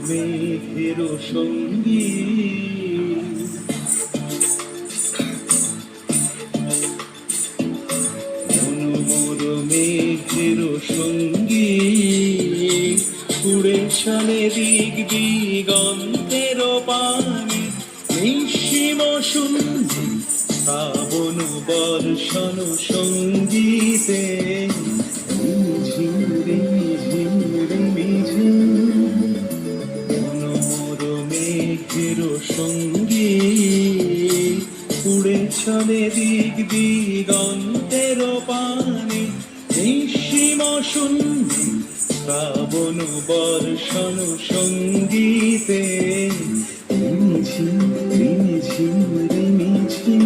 মেঘের সঙ্গী মনোমর মেঘের সঙ্গী উড়ে চলে দিক দিগন্তের পানে নিঃসীম শূন্যে শ্রাবণ বর্ষণ সঙ্গীতে ঝিমরে ঝিমরে মনোমর মেঘের সঙ্গী উড়ে চলে দিক দিগন্তের পানে নিঃসীম শূন্যে শ্রাবণ বর্ষণ সঙ্গীতে ঝিম ঝিম ঝিম ঝিম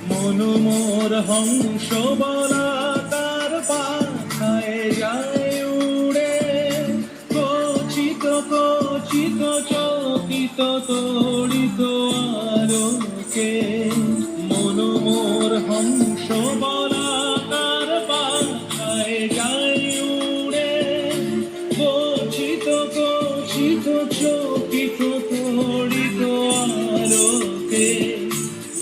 মনোমর হংস বলা তার পাখায় যায় উড়ে কচিত কচিত চকিত তড়িত আলোকে মনোমর হংস বলা তার পাখায় যায় উড়ে কচিত কচিত চকিত তড়িত আলোকে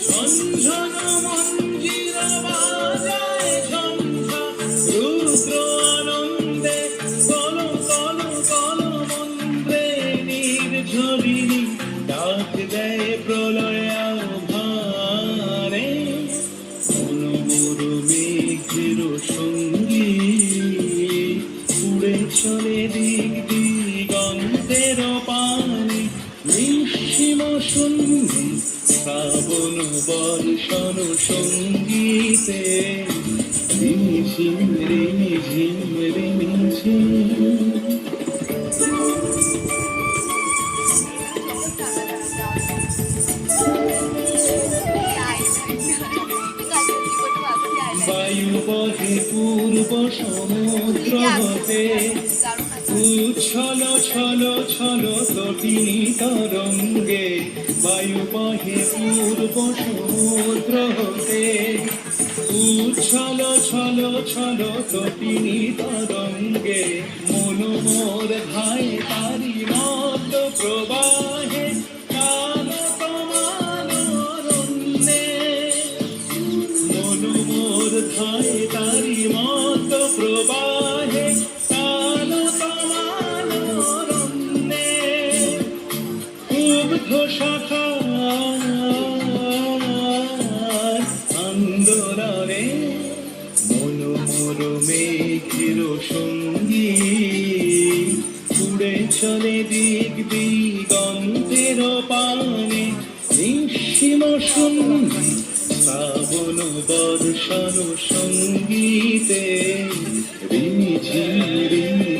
ঝনঝন মঞ্জিরা বাজায় ঝঞ্ঝা রুদ্র আনন্দে কল কল কল মন্ত্রে নির্ঝরিণী ডাক দেয় প্রলয় আভারে মনোমর মেঘের সঙ্গী উড়ে চলে দিক দিগন্তের পানে নিঃসীম শূন্যে শ্রাবণ বর্ষণ সঙ্গীতে রিমিঝিম রিমিঝিম রিমিঝিম বায়ু বহে পূর্ব সমুদ্র হতে উচ্ছল ছল ছল তটিনী তরঙ্গে বায়ু বহে পূর্ব সমুদ্র হতে উচ্ছল ছল ছল তটিনী তরঙ্গে মনোমর ধায় তারি মত প্রবাহে কাল কমানরণ্যে মনোমর ধায় তারি মত প্রবাহে কাল কমানরণ্যে উগ্ধ শাখা আন্দোলনে মনোমর মেঘের সঙ্গী উড়ে চলে দিক দিগন্তের পানে নিঃসীম শূন্যে শ্রাবণ বর্ষণ সঙ্গীতে রিমিঝিম রিমি